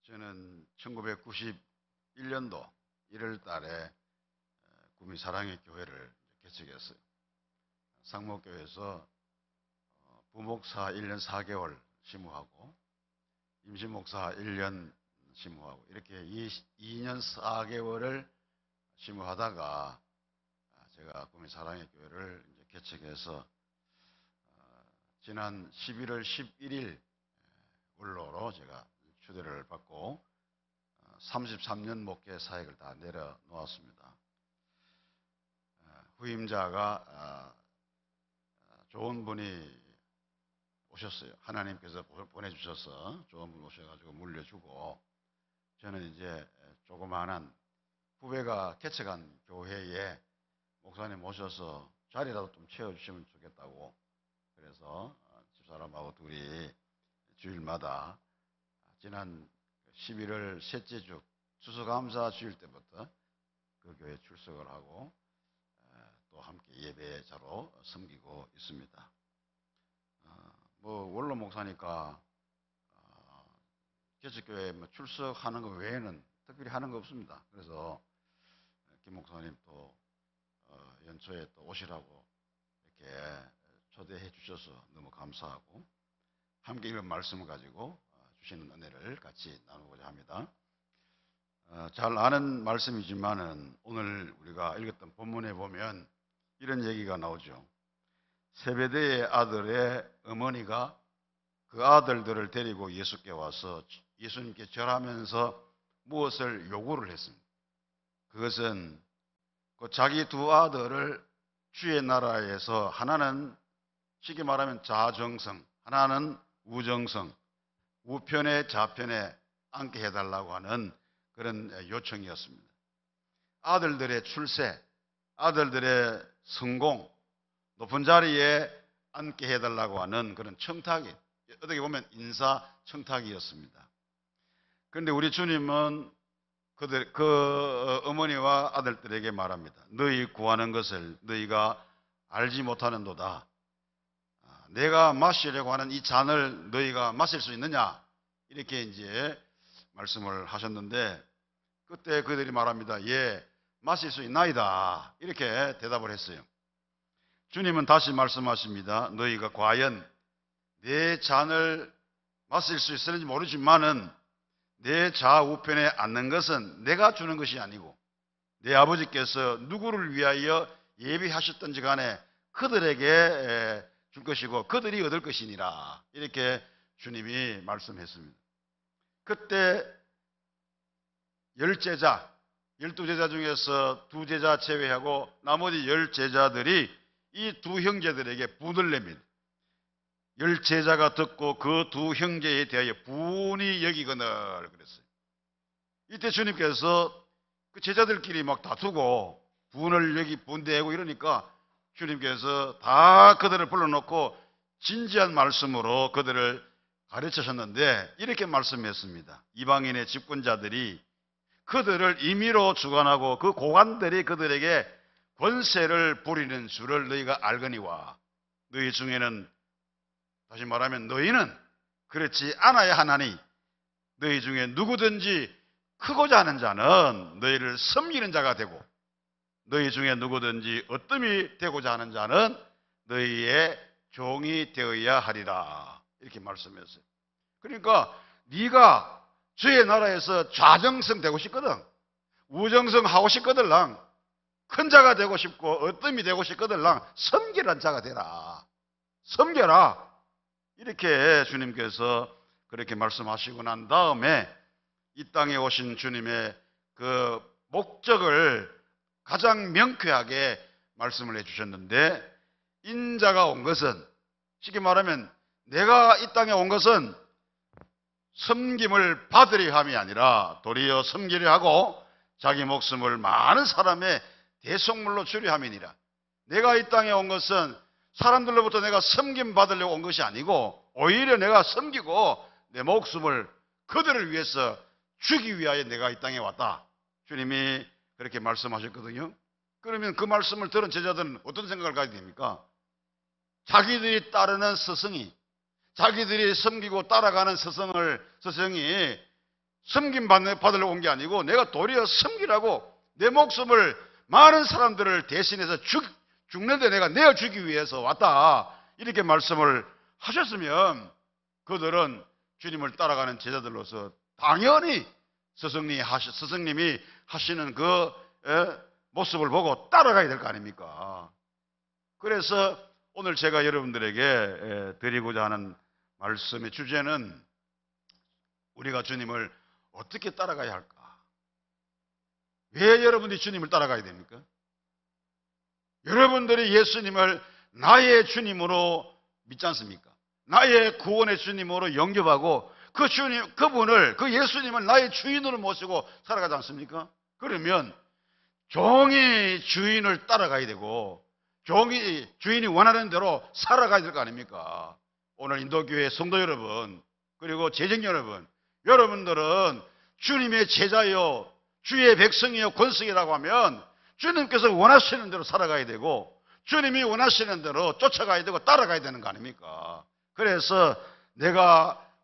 저는 1991년도 1월 달에 구미 사랑의 교회를 개척했어요. 상목교회에서 부목사 1년 4개월 심우하고 임시목사 1년 심우하고 이렇게 2년 4개월을 심우하다가 제가 구미 사랑의 교회를 개척해서 지난 11월 11일 원로로 제가 추대를 받고 33년 목회 사역을 다 내려놓았습니다. 후임자가 좋은 분이 오셨어요. 하나님께서 보내주셔서 좋은 분 오셔가지고 물려주고, 저는 이제 조그마한 후배가 개척한 교회에 목사님 오셔서 자리라도 좀 채워주시면 좋겠다고, 그래서 집사람하고 둘이 주일마다 지난 11월 셋째 주 추수감사 주일 때부터 그 교회에 출석을 하고 또 함께 예배자로 섬기고 있습니다. 원로 목사니까 개척교회 출석하는 것 외에는 특별히 하는 거 없습니다. 그래서 김 목사님 또 연초에 또 오시라고 이렇게 초대해 주셔서 너무 감사하고, 함께 이런 말씀을 가지고 주시는 은혜를 같이 나누고자 합니다. 잘 아는 말씀이지만은 오늘 우리가 읽었던 본문에 보면 이런 얘기가 나오죠. 세베대의 아들의 어머니가 그 아들들을 데리고 예수께 와서 예수님께 절하면서 무엇을 요구를 했습니다. 그것은 그 자기 두 아들을 주의 나라에서 하나는 쉽게 말하면 자정성, 하나는 우정성, 우편에 좌편에 앉게 해달라고 하는 그런 요청이었습니다. 아들들의 출세, 아들들의 성공, 높은 자리에 앉게 해달라고 하는 그런 청탁이, 어떻게 보면 인사 청탁이었습니다. 그런데 우리 주님은 그 어머니와 아들들에게 말합니다. 너희 구하는 것을 너희가 알지 못하는도다. 내가 마시려고 하는 이 잔을 너희가 마실 수 있느냐? 이렇게 이제 말씀을 하셨는데, 그때 그들이 말합니다. 예, 마실 수 있나이다. 이렇게 대답을 했어요. 주님은 다시 말씀하십니다. 너희가 과연 내 잔을 마실 수 있을지 모르지만은 내 좌우편에 앉는 것은 내가 주는 것이 아니고 내 아버지께서 누구를 위하여 예비하셨던지 간에 그들에게 줄 것이고 그들이 얻을 것이니라. 이렇게 주님이 말씀했습니다. 그때 10제자, 12제자 중에서 2제자 제외하고 나머지 10제자들이 이 두 형제들에게 분을 냅니다. 10제자가 듣고 그 두 형제에 대하여 분이 여기거늘 그랬어요. 이때 주님께서 그 제자들끼리 막 다투고 분을 여기 분대고 이러니까 주님께서 다 그들을 불러놓고 진지한 말씀으로 그들을 가르치셨는데 이렇게 말씀했습니다. 이방인의 집권자들이 그들을 임의로 주관하고 그 고관들이 그들에게 권세를 부리는 줄을 너희가 알거니와 너희 중에는, 다시 말하면 너희는 그렇지 않아야 하나니 너희 중에 누구든지 크고자 하는 자는 너희를 섬기는 자가 되고 너희 중에 누구든지 어뜸이 되고자 하는 자는 너희의 종이 되어야 하리라. 이렇게 말씀했어요. 그러니까 네가 주의 나라에서 좌정성 되고 싶거든, 우정성 하고 싶거든, 큰 자가 되고 싶고 어뜸이 되고 싶거든, 섬기는 자가 되라. 섬겨라. 이렇게 주님께서 그렇게 말씀하시고 난 다음에 이 땅에 오신 주님의 그 목적을 가장 명쾌하게 말씀을 해주셨는데, 인자가 온 것은, 쉽게 말하면 내가 이 땅에 온 것은 섬김을 받으려 함이 아니라 도리어 섬기려 하고 자기 목숨을 많은 사람의 대속물로 주려 함이니라. 내가 이 땅에 온 것은 사람들로부터 내가 섬김 받으려고 온 것이 아니고 오히려 내가 섬기고 내 목숨을 그들을 위해서 주기 위하여 내가 이 땅에 왔다. 주님이 그렇게 말씀하셨거든요. 그러면 그 말씀을 들은 제자들은 어떤 생각을 가지게 됩니까? 자기들이 따르는 스승이, 자기들이 섬기고 따라가는 스승이 받으러 온 게 아니고 내가 도리어 섬기라고 내 목숨을 많은 사람들을 대신해서 죽는데 내가 내어주기 위해서 왔다, 이렇게 말씀을 하셨으면 그들은 주님을 따라가는 제자들로서 당연히 스승님이 하시는 그 모습을 보고 따라가야 될 거 아닙니까? 그래서 오늘 제가 여러분들에게 드리고자 하는 말씀의 주제는 우리가 주님을 어떻게 따라가야 할까? 왜 여러분들이 주님을 따라가야 됩니까? 여러분들이 예수님을 나의 주님으로 믿지 않습니까? 나의 구원의 주님으로 영접하고 그 예수님을 나의 주인으로 모시고 살아가지 않습니까? 그러면 종이 주인을 따라가야 되고 주인이 원하는 대로 살아가야 될 거 아닙니까? 오늘 인도교회 성도 여러분, 그리고 재정 여러분, 여러분들은 주님의 제자요, 주의 백성이요, 권속이라고 하면 주님께서 원하시는 대로 살아가야 되고 주님이 원하시는 대로 쫓아가야 되고 따라가야 되는 거 아닙니까? 그래서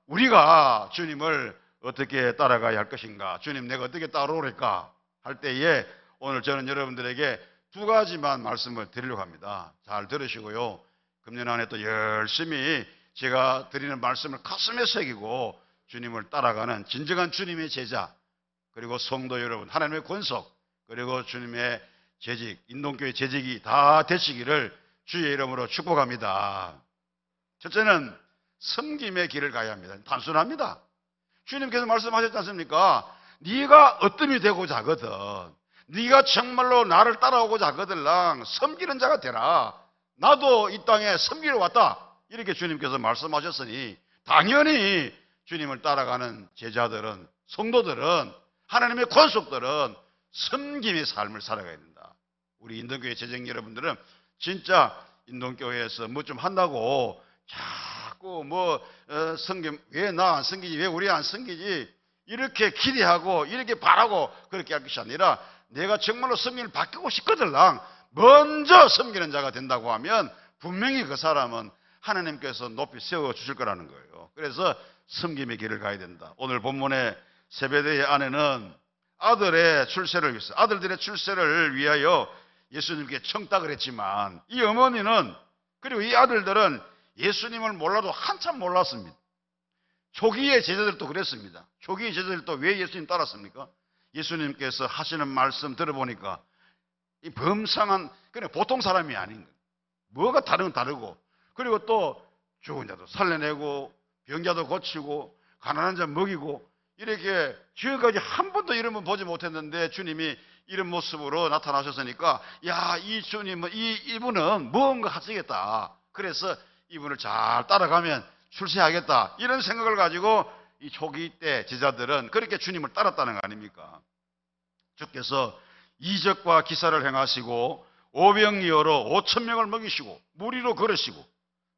우리가 주님을 어떻게 따라가야 할 것인가, 주님 내가 어떻게 따라오랄까 할 때에 오늘 저는 여러분들에게 두 가지만 말씀을 드리려고 합니다. 잘 들으시고요, 금년 안에 또 열심히 제가 드리는 말씀을 가슴에 새기고 주님을 따라가는 진정한 주님의 제자, 그리고 성도 여러분, 하나님의 권속, 그리고 주님의 재직, 인동교회 재직이 다 되시기를 주의 이름으로 축복합니다. 첫째는 섬김의 길을 가야 합니다. 단순합니다. 주님께서 말씀하셨지 않습니까? 네가 어뜸이 되고자 하거든, 네가 정말로 나를 따라오고자 하거들랑 섬기는 자가 되라. 나도 이 땅에 섬기러 왔다, 이렇게 주님께서 말씀하셨으니 당연히 주님을 따라가는 제자들은, 성도들은, 하나님의 권속들은 섬김의 삶을 살아가야 된다. 우리 인동교회 재정 여러분들은 진짜 인동교회에서 뭐 좀 한다고 자꾸 섬김, 왜 나 안 섬기지, 왜 우리 안 섬기지, 이렇게 기대하고 이렇게 바라고 그렇게 할 것이 아니라 내가 정말로 섬김을 바뀌고 싶거들랑 먼저 섬기는 자가 된다고 하면 분명히 그 사람은 하나님께서 높이 세워주실 거라는 거예요. 그래서 섬김의 길을 가야 된다. 오늘 본문의 세베대의 아내는 아들들의 출세를 위하여 예수님께 청탁을 했지만 이 어머니는, 그리고 이 아들들은 예수님을 몰라도 한참 몰랐습니다. 초기의 제자들도 그랬습니다. 초기의 제자들도 왜 예수님 따랐습니까? 예수님께서 하시는 말씀 들어보니까 이 범상한, 그냥 보통 사람이 아닌 거예요. 뭐가 다르고, 그리고 또 죽은 자도 살려내고 병자도 고치고 가난한 자 먹이고, 이렇게 지금까지 한 번도 이런 분 보지 못했는데 주님이 이런 모습으로 나타나셨으니까, 야, 이 주님은, 이분은 무언가 하시겠다, 그래서 이분을 잘 따라가면 출세하겠다, 이런 생각을 가지고 이 초기 때 제자들은 그렇게 주님을 따랐다는 거 아닙니까? 주께서 이적과 기사를 행하시고 오병이어로 5,000명을 먹이시고 무리로 걸으시고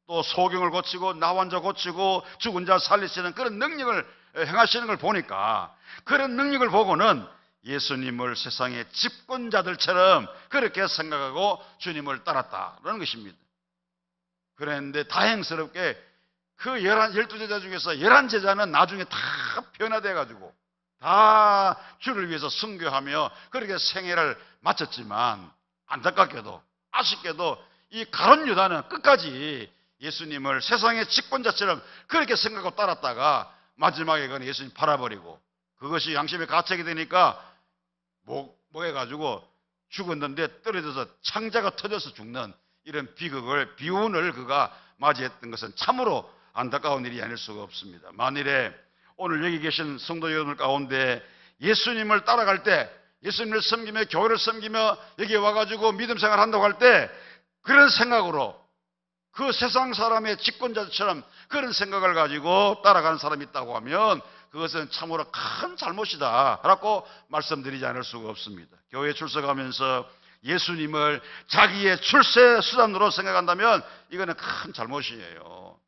또 소경을 고치고 나환자 고치고 죽은 자 살리시는 그런 능력을 행하시는 걸 보니까, 그런 능력을 보고는 예수님을 세상의 집권자들처럼 그렇게 생각하고 주님을 따랐다는 것입니다. 그랬는데 다행스럽게 그 12제자 중에서 11제자는 나중에 다 변화돼 가지고 다 주를 위해서 순교하며 그렇게 생애를 마쳤지만, 안타깝게도 아쉽게도 이 가룟 유다는 끝까지 예수님을 세상의 집권자처럼 그렇게 생각하고 따랐다가 마지막에 그는 예수님 팔아버리고, 그것이 양심의 가책이 되니까 뭐 해가지고 죽었는데 떨어져서 창자가 터져서 죽는 이런 비운을 그가 맞이했던 것은 참으로 안타까운 일이 아닐 수가 없습니다. 만일에 오늘 여기 계신 성도 여러분 가운데 예수님을 따라갈 때, 예수님을 섬기며 교회를 섬기며 여기에 와가지고 믿음 생활 한다고 할 때 그런 생각으로 그 세상 사람의 집권자처럼 그런 생각을 가지고 따라가는 사람이 있다고 하면 그것은 참으로 큰 잘못이다 라고 말씀드리지 않을 수가 없습니다. 교회에 출석하면서 예수님을 자기의 출세 수단으로 생각한다면 이거는 큰 잘못이에요.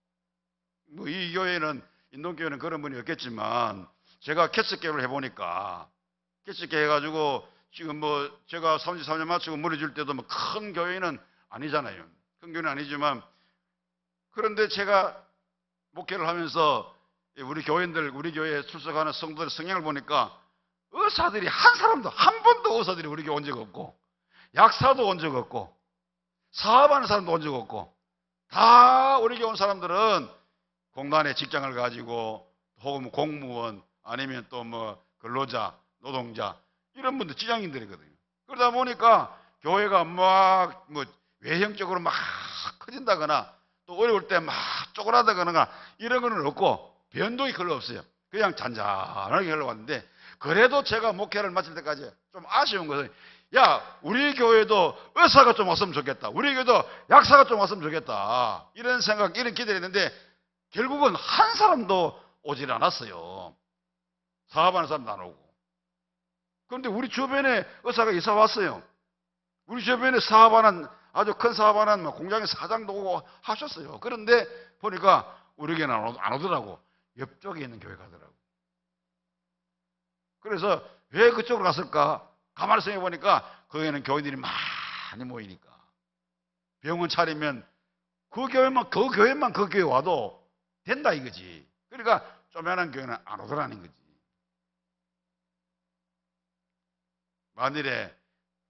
이 교회는, 인동교회는 그런 분이 없겠지만 제가 캐스케를 해보니까, 캐스케 해가지고 지금 제가 33년 마치고 물이 줄 때도 큰 교회는 아니잖아요. 큰 교회는 아니지만, 그런데 제가 목회를 하면서 우리 교인들, 우리 교회에 출석하는 성도들 성향을 보니까 의사들이 한 번도 의사들이 우리 교회 온 적 없고, 약사도 온 적 없고, 사업하는 사람도 온 적 없고, 다 우리 교회 온 사람들은 공단에 직장을 가지고 혹은 공무원 아니면 또 뭐 근로자, 노동자 이런 분들 직장인들이거든요. 그러다 보니까 교회가 막 뭐 외형적으로 막 커진다거나 또 어려울 때 막 쪼그라들거나 이런 거는 없고 변동이 별로 없어요. 그냥 잔잔하게 흘러왔는데, 그래도 제가 목회를 마칠 때까지 좀 아쉬운 것은, 야, 우리 교회도 의사가 좀 왔으면 좋겠다, 우리 교회도 약사가 좀 왔으면 좋겠다, 이런 생각, 이런 기대를 했는데 결국은 한 사람도 오질 않았어요. 사업하는 사람도 안 오고. 그런데 우리 주변에 의사가 이사 왔어요. 우리 주변에 사업하는, 아주 큰 사업하는 공장의 사장도 오고 하셨어요. 그런데 보니까 우리 교회는 안 오더라고. 옆쪽에 있는 교회 가더라고. 그래서 왜 그쪽으로 갔을까? 가만히 생각해 보니까 거기에는 교인들이 많이 모이니까. 병원 차리면 그 교회만 그 교회 와도 된다 이거지. 그러니까 조그만한 교회는 안 오더라는 거지. 만일에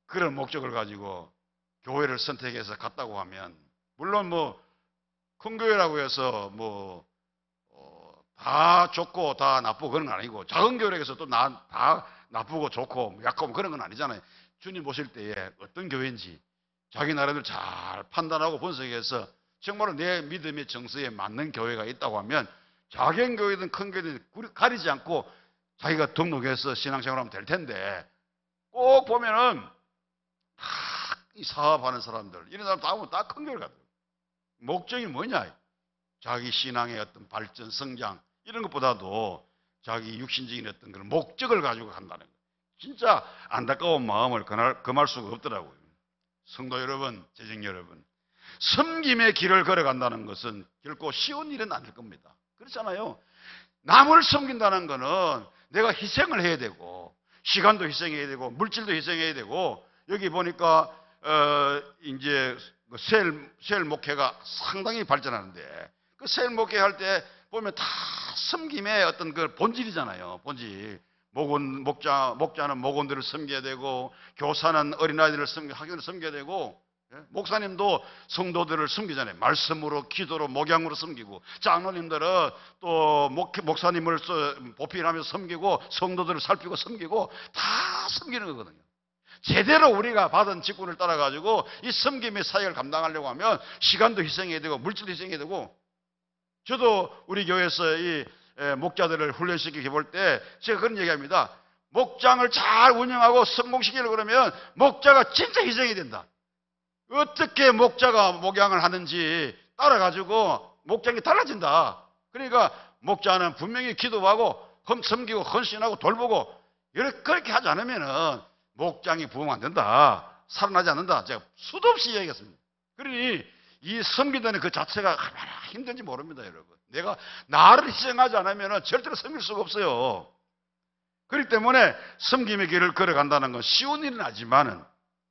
그런 목적을 가지고 교회를 선택해서 갔다고 하면, 물론 뭐 큰 교회라고 해서 뭐 다 좋고 다 나쁘고 그런 건 아니고, 작은 교회에서 또 다 나쁘고 좋고 약하고 그런 건 아니잖아요. 주님 보실 때에 어떤 교회인지 자기 나름대로 잘 판단하고 분석해서 정말로 내 믿음의 정서에 맞는 교회가 있다고 하면 작은 교회든 큰 교회든 가리지 않고 자기가 등록해서 신앙생활하면 될 텐데, 꼭 보면은 다 이 사업하는 사람들, 이런 사람 다 보면 다 큰 교회 가더라고요. 목적이 뭐냐? 자기 신앙의 어떤 발전, 성장 이런 것보다도 자기 육신적인 어떤 그런 목적을 가지고 간다는 거예요. 진짜 안타까운 마음을 금할 수가 없더라고요. 성도 여러분, 재정 여러분, 섬김의 길을 걸어간다는 것은 결코 쉬운 일은 아닐 겁니다. 그렇잖아요. 남을 섬긴다는 것은 내가 희생을 해야 되고, 시간도 희생해야 되고, 물질도 희생해야 되고, 여기 보니까 이제 셀 목회가 상당히 발전하는데, 그 셀 목회 할 때 보면 다 섬김의 어떤 그 본질이잖아요. 본질. 목자는 목원들을 섬겨야 되고, 교사는 어린아이들을 학생들을 섬겨야 되고, 목사님도 성도들을 섬기잖아요. 말씀으로, 기도로, 목양으로 섬기고, 장로님들은 또 목사님을 보필하면서 섬기고, 성도들을 살피고 섬기고, 다 섬기는 거거든요. 제대로 우리가 받은 직분을 따라가지고 이 섬김의 사역을 감당하려고 하면 시간도 희생해야 되고, 물질도 희생해야 되고. 저도 우리 교회에서 이 목자들을 훈련시키게 볼 때 제가 그런 얘기합니다. 목장을 잘 운영하고 성공시키려고 그러면 목자가 진짜 희생이 된다. 어떻게 목자가 목양을 하는지 따라가지고 목장이 달라진다. 그러니까 목자는 분명히 기도하고 섬기고 헌신하고 돌보고, 그렇게 하지 않으면 목장이 부흥 안 된다, 살아나지 않는다. 제가 수도 없이 이야기했습니다. 그러니 이 섬긴다는 그 자체가 얼마나 힘든지 모릅니다, 여러분. 내가 나를 희생하지 않으면 절대로 섬길 수가 없어요. 그렇기 때문에 섬김의 길을 걸어간다는 건 쉬운 일은 아니지만은,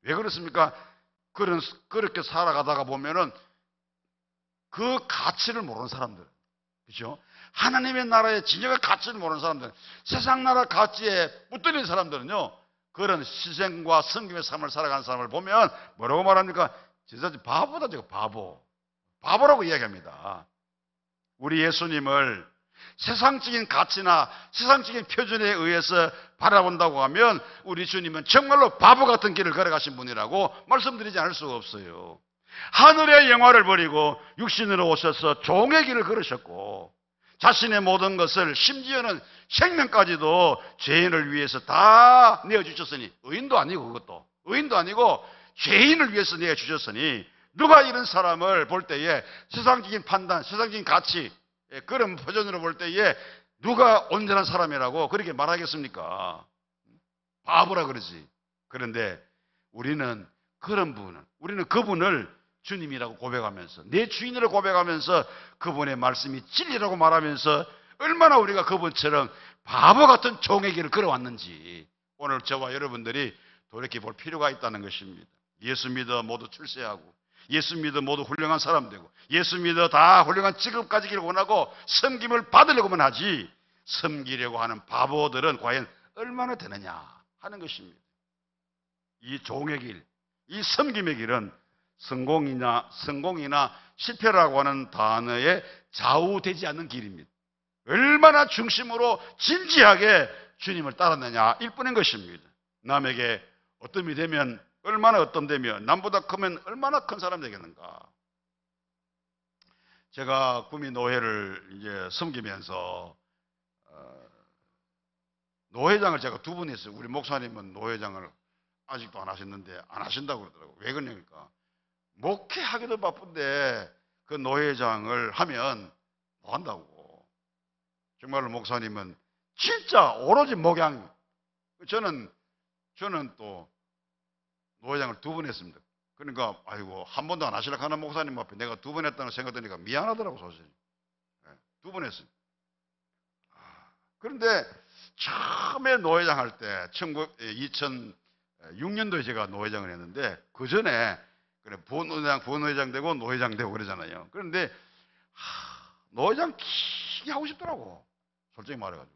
왜 그렇습니까? 그렇게 살아가다가 보면은 그 가치를 모르는 사람들, 그렇죠? 하나님의 나라의 진정한 가치를 모르는 사람들, 세상 나라 가치에 붙들린 사람들은요, 그런 희생과 섬김의 삶을 살아가는 사람을 보면 뭐라고 말합니까? 진짜 바보다, 저거 바보라고 이야기합니다. 우리 예수님을 세상적인 가치나 세상적인 표준에 의해서 바라본다고 하면 우리 주님은 정말로 바보 같은 길을 걸어가신 분이라고 말씀드리지 않을 수가 없어요. 하늘의 영화를 버리고 육신으로 오셔서 종의 길을 걸으셨고, 자신의 모든 것을, 심지어는 생명까지도 죄인을 위해서 다 내어주셨으니, 의인도 아니고, 그것도 의인도 아니고 죄인을 위해서 내어주셨으니, 누가 이런 사람을 볼 때에 세상적인 판단, 세상적인 가치, 그런 표준으로 볼 때에 누가 온전한 사람이라고 그렇게 말하겠습니까? 바보라 그러지. 그런데 우리는 우리는 그분을 주님이라고 고백하면서, 내 주인으로 고백하면서, 그분의 말씀이 진리라고 말하면서 얼마나 우리가 그분처럼 바보 같은 종의 길을 걸어왔는지 오늘 저와 여러분들이 돌이켜 볼 필요가 있다는 것입니다. 예수 믿어 모두 출세하고 예수 믿어 모두 훌륭한 사람 되고 예수 믿어 다 훌륭한 직업 가지기를 원하고 섬김을 받으려고만 하지 섬기려고 하는 바보들은 과연 얼마나 되느냐 하는 것입니다. 이 종의 길, 이 섬김의 길은 성공이나 실패라고 하는 단어에 좌우되지 않는 길입니다. 얼마나 중심으로 진지하게 주님을 따랐느냐 일 뿐인 것입니다. 남에게 어떤이 되면 얼마나 어떤되며 남보다 크면 얼마나 큰 사람이 되겠는가. 제가 구미 노회를 이제 섬기면서 노회장을 제가 두 번 했어요. 우리 목사님은 노회장을 아직도 안 하셨는데 안 하신다고 그러더라고요. 왜 그러냐니까 목회하기도 바쁜데 그 노회장을 하면 뭐 한다고. 정말로 목사님은 진짜 오로지 목양. 저는 또 노회장을 두 번 했습니다. 그러니까 아이고 한 번도 안 하시려고 하는 목사님 앞에 내가 두 번 했다는 생각드니까 미안하더라고 사실. 두 번 했어요. 그런데 처음에 노회장 할 때 2006년도에 제가 노회장을 했는데 그 전에 그래 부노회장 되고 노회장 되고 그러잖아요. 그런데 노회장 기게 하고 싶더라고. 솔직히 말해가지고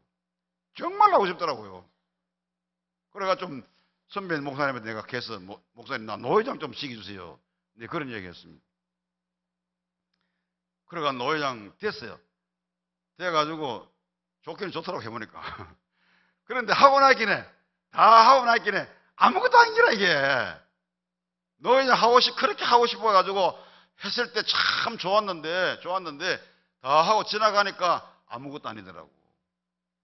정말 하고 싶더라고요. 그래가 좀 선배 목사님한테 내가 계속 목사님 나 노회장 좀 시켜주세요. 네, 그런 얘기했습니다. 그래가 노회장 됐어요. 돼가지고 좋기는 좋더라고 해보니까. 그런데 하고 나기네 다 하고 나기네 아무것도 아니라 이게 노회장 그렇게 하고 싶어가지고 했을 때 참 좋았는데 다 하고 지나가니까 아무것도 아니더라고.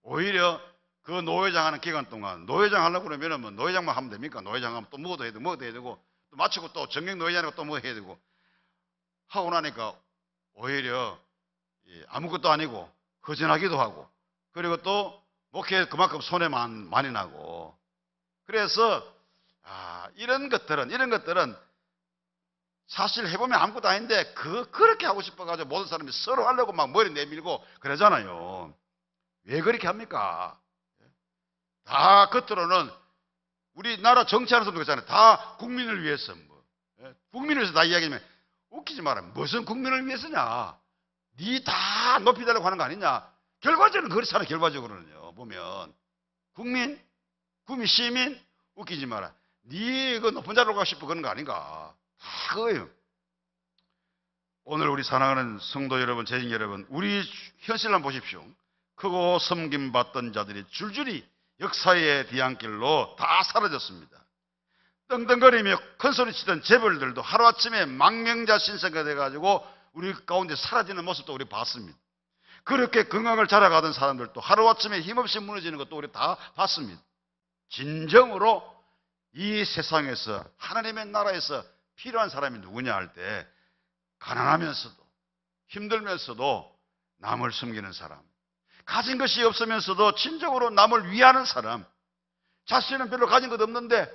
오히려 그 노회장 하는 기간 동안 노회장 하려고 그러면 뭐 노회장만 하면 됩니까? 노회장 하면 또 뭐도 해야 되고 또 마치고 또 정경 노회장이고 또 뭐 해야 되고 하고 나니까 오히려 아무것도 아니고 허전하기도 하고 그리고 또 목회 그만큼 손해 많이 나고 그래서 이런 것들은 사실 해보면 아무것도 아닌데 그렇게 하고 싶어가지고 모든 사람이 서로 하려고 막 머리 내밀고 그러잖아요. 왜 그렇게 합니까? 다 겉으로는 우리나라 정치하는 사람도 그렇잖아요. 다 국민을 위해서 국민을 위해서 다 이야기하면 웃기지 마라. 무슨 국민을 위해서냐? 니 다 높이 달라고 하는 거 아니냐? 결과적으로는 그렇잖아요. 결과적으로는요. 보면 국민 시민 웃기지 마라. 니 그 높은 자리로 가고 싶어 그런 거 아닌가? 다 그거예요. 오늘 우리 사랑하는 성도 여러분, 재직 여러분, 우리 현실을 한번 보십시오. 크고 섬김받던 자들이 줄줄이 역사의 뒤안길로 다 사라졌습니다. 떵떵거리며 큰소리치던 재벌들도 하루아침에 망명자 신세가 돼가지고 우리 가운데 사라지는 모습도 우리 봤습니다. 그렇게 건강을 자라가던 사람들도 하루아침에 힘없이 무너지는 것도 우리 다 봤습니다. 진정으로 이 세상에서 하나님의 나라에서 필요한 사람이 누구냐 할 때 가난하면서도 힘들면서도 남을 섬기는 사람, 가진 것이 없으면서도 진정으로 남을 위하는 사람, 자신은 별로 가진 것 없는데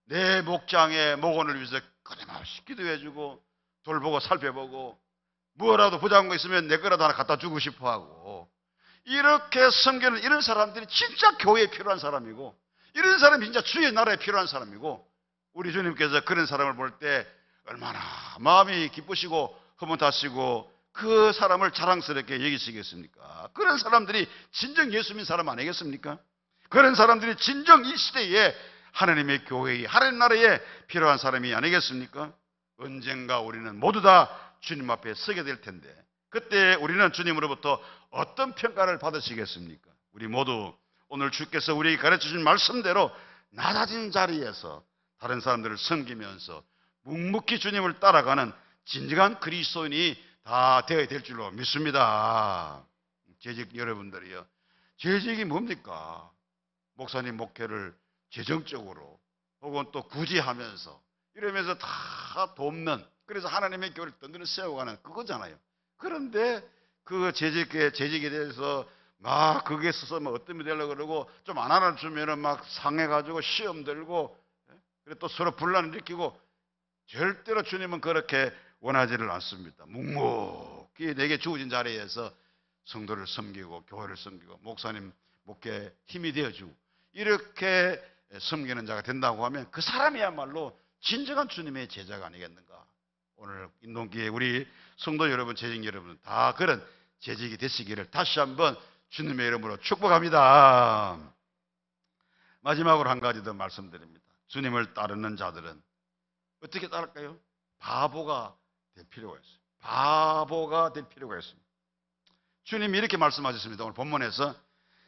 내 목장의 목원을 위해서 끊임없이 기도해주고 돌보고 살펴보고 뭐라도 부족한 거 있으면 내 거라도 하나 갖다 주고 싶어하고 이렇게 섬기는 이런 사람들이 진짜 교회에 필요한 사람이고 이런 사람이 진짜 주의 나라에 필요한 사람이고 우리 주님께서 그런 사람을 볼 때 얼마나 마음이 기쁘시고 흐뭇하시고 그 사람을 자랑스럽게 여기시겠습니까? 그런 사람들이 진정 예수 믿는 사람 아니겠습니까? 그런 사람들이 진정 이 시대에 하나님의 교회에 하나님 나라에 필요한 사람이 아니겠습니까? 언젠가 우리는 모두 다 주님 앞에 서게 될 텐데 그때 우리는 주님으로부터 어떤 평가를 받으시겠습니까? 우리 모두 오늘 주께서 우리에게 가르쳐주신 말씀대로 낮아진 자리에서 다른 사람들을 섬기면서 묵묵히 주님을 따라가는 진정한 그리스도인이 다 되어야 될 줄로 믿습니다. 재직 여러분들이요. 재직이 뭡니까? 목사님 목회를 재정적으로 혹은 또 굳이 하면서 이러면서 다 돕는 그래서 하나님의 교회를 든든히 세워가는 그거잖아요. 그런데 그 재직에 대해서 막 거기에 서서 뭐 어떤 게 되려고 그러고 좀 안 알아주면은 막 상해가지고 시험 들고 그리고 또 서로 분란을 일으키고 절대로 주님은 그렇게 원하지를 않습니다. 묵묵히 내게 주어진 자리에서 성도를 섬기고 교회를 섬기고 목사님 목회에 힘이 되어주고 이렇게 섬기는 자가 된다고 하면 그 사람이야말로 진정한 주님의 제자가 아니겠는가. 오늘 인동기에 우리 성도 여러분, 재직 여러분 다 그런 재직이 되시기를 다시 한번 주님의 이름으로 축복합니다. 마지막으로 한 가지 더 말씀드립니다. 주님을 따르는 자들은 어떻게 따를까요? 바보가 될 필요가 있어요. 바보가 될 필요가 있습니다. 주님이 이렇게 말씀하셨습니다. 오늘 본문에서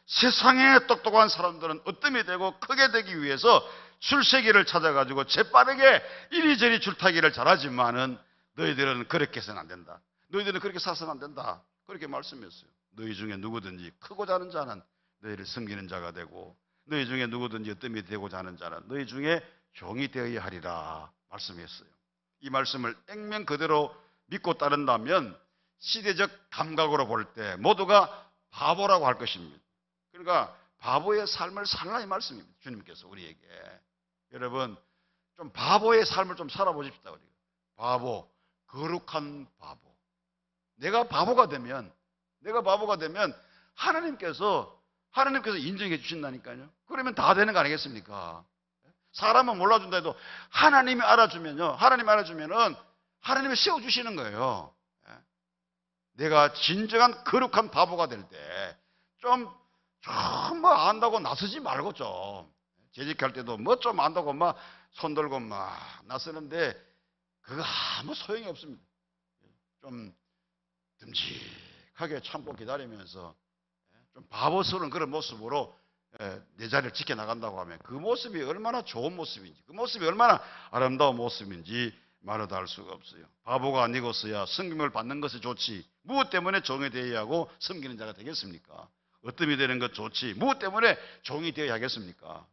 세상의 똑똑한 사람들은 어뜸이 되고 크게 되기 위해서 출세기를 찾아가지고 재빠르게 이리저리 줄타기를 잘하지만은 너희들은 그렇게 해서는 안 된다. 너희들은 그렇게 살아서는 안 된다. 그렇게 말씀했어요. 너희 중에 누구든지 크고자 하는 자는 너희를 섬기는 자가 되고 너희 중에 누구든지 어뜸이 되고자 하는 자는 너희 중에 종이 되어야 하리라 말씀했어요. 이 말씀을 액면 그대로 믿고 따른다면 시대적 감각으로 볼 때 모두가 바보라고 할 것입니다. 그러니까 바보의 삶을 살라 이 말씀입니다. 주님께서 우리에게. 여러분 좀 바보의 삶을 좀 살아보십시다. 우리가. 바보, 거룩한 바보. 내가 바보가 되면 하나님께서 인정해 주신다니까요. 그러면 다 되는 거 아니겠습니까? 사람은 몰라준다 해도 하나님이 알아주면요. 하나님이 세워주시는 거예요. 내가 진정한 거룩한 바보가 될 때 뭐 안다고 나서지 말고 좀 재직할 때도 뭐 좀 안다고 막 손들고 막 나서는데 그거 아무 소용이 없습니다. 좀 듬직하게 참고 기다리면서 좀 바보스러운 그런 모습으로 내 자리를 지켜나간다고 하면 그 모습이 얼마나 좋은 모습인지, 그 모습이 얼마나 아름다운 모습인지 말로도 할 수가 없어요. 바보가 아니고서야 섬김을 받는 것이 좋지 무엇 때문에 종이 되어야 하고 섬기는 자가 되겠습니까? 어뜸이 되는 것 좋지 무엇 때문에 종이 되어야 하겠습니까?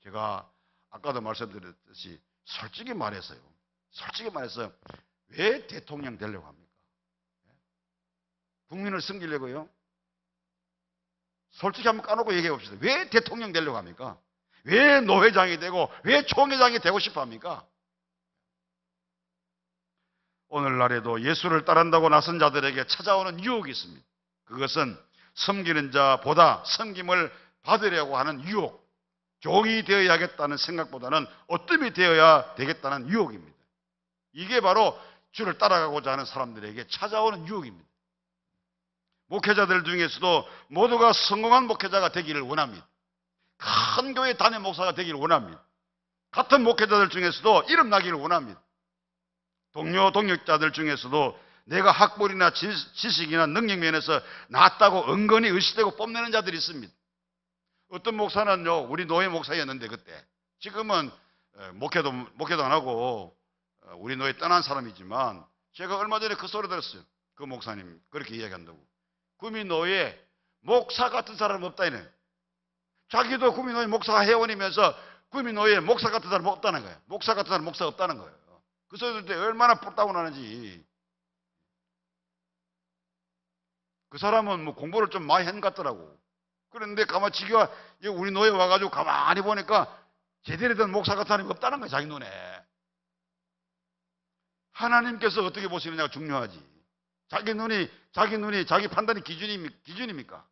제가 아까도 말씀드렸듯이 솔직히 말해서 왜 대통령 되려고 합니까? 국민을 섬기려고요? 솔직히 한번 까놓고 얘기해 봅시다. 왜 대통령 되려고 합니까? 왜 노회장이 되고 왜 총회장이 되고 싶어 합니까? 오늘날에도 예수를 따른다고 나선 자들에게 찾아오는 유혹이 있습니다. 그것은 섬기는 자보다 섬김을 받으려고 하는 유혹, 종이 되어야 하겠다는 생각보다는 어뜸이 되어야 되겠다는 유혹입니다. 이게 바로 주를 따라가고자 하는 사람들에게 찾아오는 유혹입니다. 목회자들 중에서도 모두가 성공한 목회자가 되기를 원합니다. 큰 교회 담임 목사가 되기를 원합니다. 같은 목회자들 중에서도 이름 나기를 원합니다. 동역자들 중에서도 내가 학벌이나 지식이나 능력 면에서 낫다고 은근히 의시되고 뽐내는 자들이 있습니다. 어떤 목사는요, 우리 노예 목사였는데 그때 지금은 목회도 안 하고 우리 노예 떠난 사람이지만 제가 얼마 전에 그 소리 들었어요. 그 목사님 그렇게 이야기한다고. 구미노예 목사 같은 사람 없다 이네. 자기도 구미노예 목사 회원이면서 구미노예 목사 같은 사람 없다는 거예요. 목사 같은 사람 목사 없다는 거예요. 그 소리 들을 때 얼마나 뿔따구나는지. 그 사람은 뭐 공부를 좀 많이 한 것 같더라고. 그런데 가만 지가 우리 노예 와가지고 가만히 보니까 제대로 된 목사 같은 사람이 없다는 거예요. 자기 눈에. 하나님께서 어떻게 보시느냐가 중요하지. 자기 눈이 자기 판단이 기준입니까?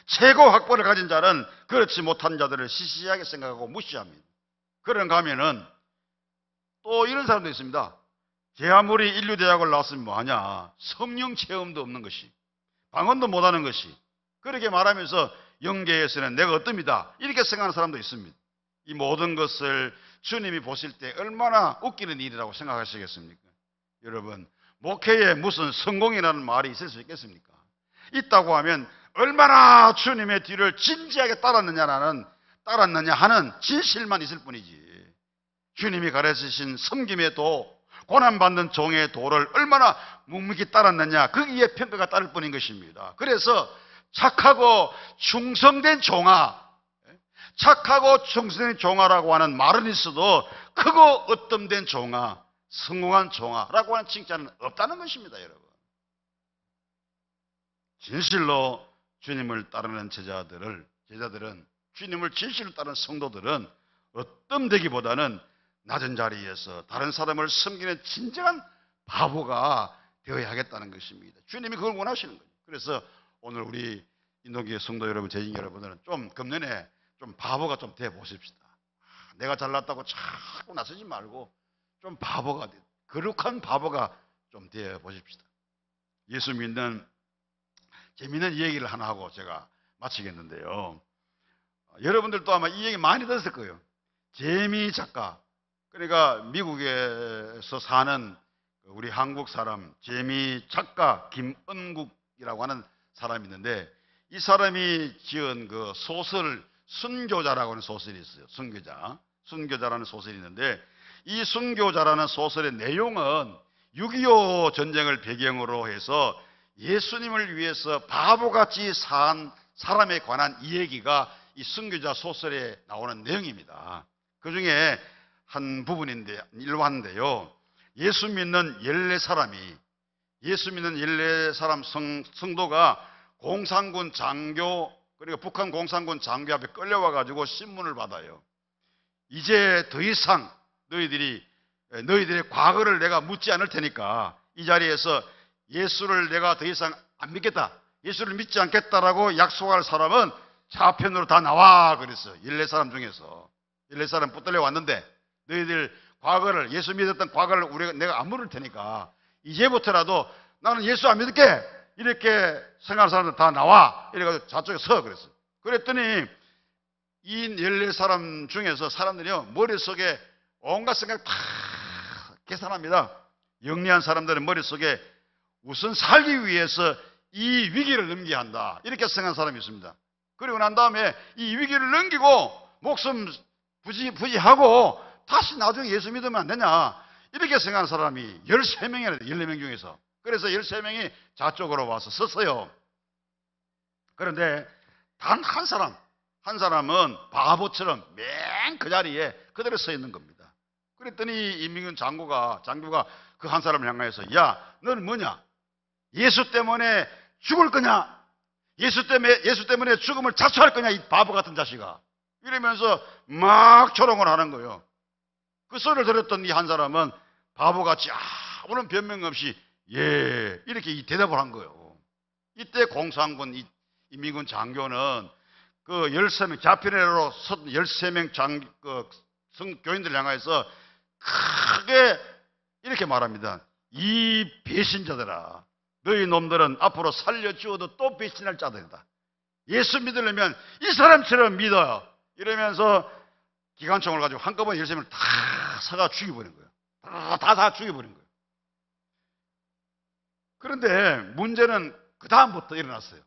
최고 학벌을 가진 자는 그렇지 못한 자들을 시시하게 생각하고 무시합니다. 그런가 하면은 또 이런 사람도 있습니다. 제 아무리 인류대학을 나왔으면 뭐하냐. 성령 체험도 없는 것이, 방언도 못하는 것이, 그렇게 말하면서 영계에서는 내가 어떻습니다. 이렇게 생각하는 사람도 있습니다. 이 모든 것을 주님이 보실 때 얼마나 웃기는 일이라고 생각하시겠습니까? 여러분, 목회에 무슨 성공이라는 말이 있을 수 있겠습니까? 있다고 하면 얼마나 주님의 뒤를 진지하게 따랐느냐 하는 진실만 있을 뿐이지. 주님이 가르치신 섬김의 도, 고난받는 종의 도를 얼마나 묵묵히 따랐느냐, 거기에 평가가 따를 뿐인 것입니다. 그래서 착하고 충성된 종아라고 하는 말은 있어도 크고 어뜸된 종아, 성공한 종아라고 하는 칭찬은 없다는 것입니다. 여러분, 진실로 주님을 따르는 제자들은, 주님을 진실로 따르는 성도들은 어뜸되기보다는 낮은 자리에서 다른 사람을 섬기는 진정한 바보가 되어야 하겠다는 것입니다. 주님이 그걸 원하시는 거예요. 그래서 오늘 우리 인동교회 성도 여러분, 재직 여러분들은 좀 금년에 좀 바보가 좀 돼 보십시다. 내가 잘났다고 자꾸 나서지 말고 좀 바보가 거룩한 바보가 좀 되어 보십시다. 예수 믿는 재미있는 얘기를 하나 하고 제가 마치겠는데요. 여러분들도 아마 이 얘기 많이 들었을 거예요. 재미 작가, 그러니까 미국에서 사는 우리 한국 사람 재미 작가 김은국이라고 하는 사람이 있는데, 이 사람이 지은 그 소설 순교자라고 하는 소설이 있어요. 순교자라는 소설이 있는데, 이 순교자라는 소설의 내용은 6.25 전쟁을 배경으로 해서 예수님을 위해서 바보같이 산 사람에 관한 이야기가 이 순교자 소설에 나오는 내용입니다. 그 중에 한 부분인데, 일화인데요. 예수 믿는 14사람 성도가 공산군 장교, 그러니까 북한 공산군 장교 앞에 끌려와 가지고 신문을 받아요. 이제 더 이상 너희들의 과거를 내가 묻지 않을 테니까 이 자리에서 예수를 내가 더 이상 안 믿겠다, 예수를 믿지 않겠다라고 약속할 사람은 좌편으로 다 나와 그랬어요. 14사람 중에서 14사람 붙들려 왔는데, 너희들 과거를, 예수 믿었던 과거를 내가 안 물을 테니까 이제부터라도 나는 예수 안 믿을게, 이렇게 생각하는 사람들 다 나와, 이래가지고 저쪽에 서 그랬어요. 그랬더니 이 14사람 중에서 사람들이요, 머릿속에 온갖 생각 다 계산합니다. 영리한 사람들은 머릿속에 우선 살기 위해서 이 위기를 넘겨야 한다, 이렇게 생각하는 사람이 있습니다. 그리고 난 다음에 이 위기를 넘기고 목숨 부지하고 다시 나중에 예수 믿으면 안 되냐, 이렇게 생각하는 사람이 13명이나 돼, 14명 중에서. 그래서 13명이 저쪽으로 와서 섰어요. 그런데 단 한 사람은 바보처럼 맨 그 자리에 그대로 서 있는 겁니다. 그랬더니 임민군 장교가 그 한 사람을 향하여서, 야, 너는 뭐냐? 예수 때문에 죽을 거냐? 예수 때문에 죽음을 자초할 거냐, 이 바보 같은 자식아. 이러면서 막 조롱을 하는 거예요. 그 소리를 들었던 이 한 사람은 바보같이 아무런 변명 없이 예, 이렇게 대답을 한 거예요. 이때 공산군 인민군 장교는 그 13명 좌편으로 선 13명 교인들 향해서 크게 이렇게 말합니다. 이 배신자들아, 너희 놈들은 앞으로 살려주어도 또 배신할 자들이다. 예수 믿으려면 이 사람처럼 믿어요. 이러면서 기관총을 가지고 한꺼번에 13명을 다 사가 죽여버린 거예요. 다 죽여버린 거예요. 그런데 문제는 그 다음부터 일어났어요.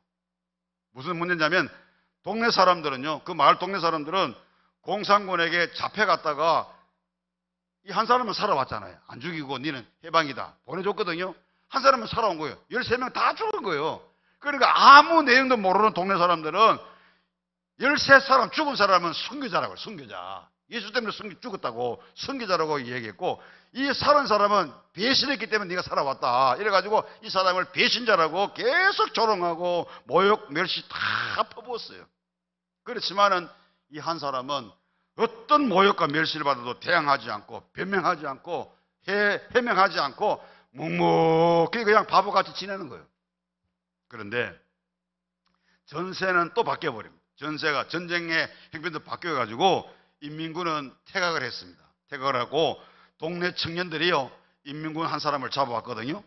무슨 문제냐면, 동네 사람들은요, 그 마을 동네 사람들은 공산군에게 잡혀갔다가 이 한 사람은 살아왔잖아요. 안 죽이고 니는 해방이다 보내줬거든요. 한 사람은 살아온 거예요. 13명 다 죽은 거예요. 그러니까 아무 내용도 모르는 동네 사람들은 13사람 죽은 사람은 순교자라고 해요. 순교자. 예수 때문에 죽었다고 순교자라고 얘기했고, 이 살은 사람은 배신했기 때문에 네가 살아왔다, 이래가지고 이 사람을 배신자라고 계속 조롱하고 모욕, 멸시 다 퍼부었어요. 그렇지만은 이 한 사람은 어떤 모욕과 멸시를 받아도 대항하지 않고 변명하지 않고 해명하지 않고 묵묵히 그냥 바보같이 지내는 거예요. 그런데 전세는 또 바뀌어버립니다. 전세가 전쟁의 형편도 바뀌어가지고 인민군은 퇴각을 했습니다. 퇴각을 하고 동네 청년들이요, 인민군 한 사람을 잡아왔거든요.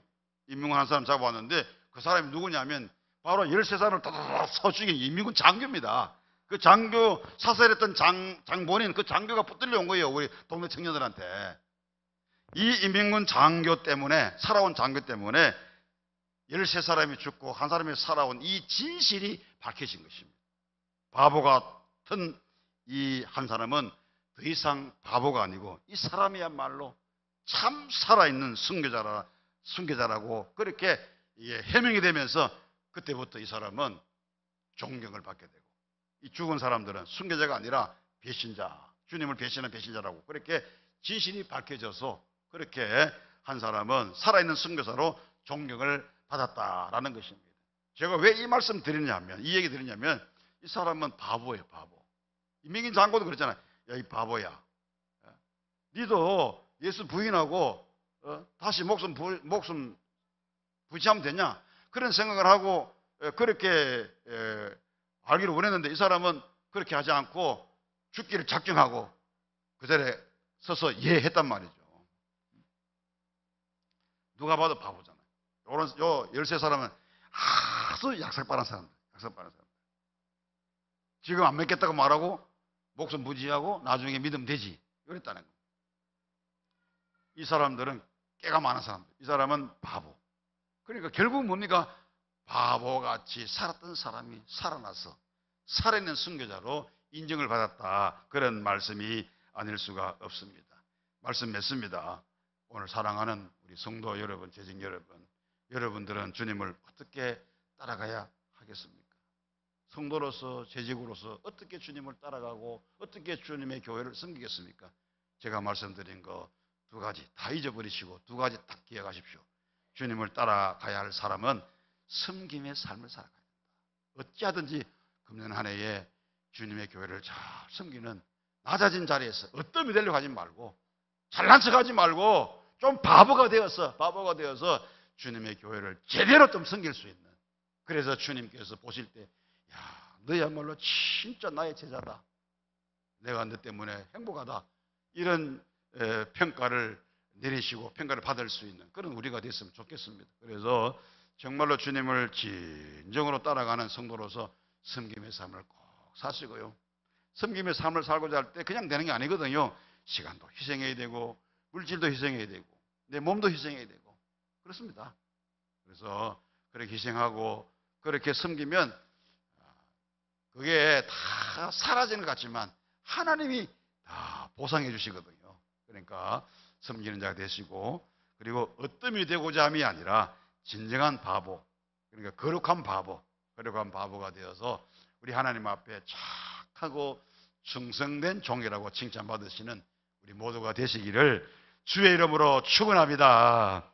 인민군 한 사람 잡아왔는데 그 사람이 누구냐면 바로 13사람을 다 서 죽인 인민군 장교입니다. 그 장교 사살했던 장본인, 그 장교가 붙들려 온 거예요, 우리 동네 청년들한테. 이 인민군 장교 때문에, 살아온 장교 때문에 13사람이 죽고 한 사람이 살아온 이 진실이 밝혀진 것입니다. 바보 같은 이 한 사람은 더 이상 바보가 아니고 이 사람이야말로 참 살아있는 순교자라고 그렇게 해명이 되면서, 그때부터 이 사람은 존경을 받게 되고, 이 죽은 사람들은 순교자가 아니라 배신자, 주님을 배신한 배신자라고 그렇게 진실이 밝혀져서, 그렇게 한 사람은 살아있는 순교자로 존경을 받았다라는 것입니다. 제가 왜 이 말씀 드리냐면, 이 얘기 드리냐면, 이 사람은 바보예요, 바보. 임민군 장군도 그랬잖아요. 야, 이 바보야, 니도 예수 부인하고 다시 목숨 부지하면 되냐, 그런 생각을 하고 그렇게 알기를 원했는데, 이 사람은 그렇게 하지 않고 죽기를 작정하고 그 자리에 서서 예 했단 말이죠. 누가 봐도 바보잖아요. 요 13사람은 아주 약삭빠른 사람들. 지금 안 믿겠다고 말하고 목숨 부지하고 나중에 믿으면 되지. 이랬다는 거예요. 이 사람들은 깨가 많은 사람들. 이 사람은 바보. 그러니까 결국 뭡니까? 바보같이 살았던 사람이 살아나서 살아있는 순교자로 인정을 받았다. 그런 말씀이 아닐 수가 없습니다. 말씀 맺습니다. 오늘 사랑하는 우리 성도 여러분, 재직 여러분, 여러분들은 주님을 어떻게 따라가야 하겠습니까? 성도로서, 재직으로서 어떻게 주님을 따라가고 어떻게 주님의 교회를 섬기겠습니까? 제가 말씀드린 거 두 가지 다 잊어버리시고 두 가지 딱 기억하십시오. 주님을 따라가야 할 사람은 섬김의 삶을 살아가야 된다. 어찌하든지 금년 한 해에 주님의 교회를 잘 섬기는 낮아진 자리에서 어떤 되려고 하지 말고 잘난 척하지 말고 좀 바보가 되어서 주님의 교회를 제대로 좀 섬길 수 있는, 그래서 주님께서 보실 때 야, 너야말로 진짜 나의 제자다, 내가 너 때문에 행복하다, 이런 평가를 내리시고 평가를 받을 수 있는 그런 우리가 됐으면 좋겠습니다. 그래서 정말로 주님을 진정으로 따라가는 성도로서 섬김의 삶을 꼭 사시고요. 섬김의 삶을 살고자 할 때 그냥 되는 게 아니거든요. 시간도 희생해야 되고 물질도 희생해야 되고 내 몸도 희생해야 되고 그렇습니다. 그래서 그렇게 희생하고 그렇게 섬기면 그게 다 사라지는 것 같지만 하나님이 다 보상해 주시거든요. 그러니까 섬기는 자가 되시고, 그리고 어뜸이 되고자 함이 아니라 진정한 바보, 그러니까 거룩한 바보가 되어서 우리 하나님 앞에 착하고 충성된 종이라고 칭찬받으시는 우리 모두가 되시기를 주의 이름으로 축원합니다.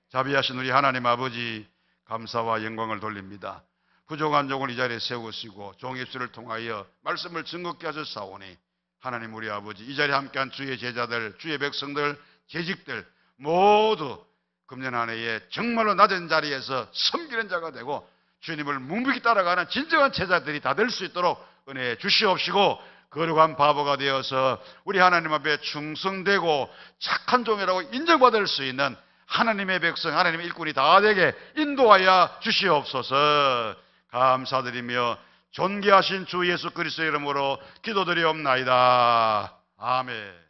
자비하신 우리 하나님 아버지, 감사와 영광을 돌립니다. 부족한 종을 이 자리에 세우시고 종의 입술을 통하여 말씀을 증거케 하셨사오니 하나님 우리 아버지, 이 자리에 함께한 주의 제자들, 주의 백성들, 재직들 모두 금년 한 해에 정말로 낮은 자리에서 섬기는 자가 되고 주님을 묵묵히 따라가는 진정한 제자들이 다 될 수 있도록 은혜 주시옵시고, 거룩한 바보가 되어서 우리 하나님 앞에 충성되고 착한 종이라고 인정받을 수 있는 하나님의 백성, 하나님의 일꾼이 다 되게 인도하여 주시옵소서. 감사드리며 존귀하신 주 예수 그리스도의 이름으로 기도드리옵나이다. 아멘.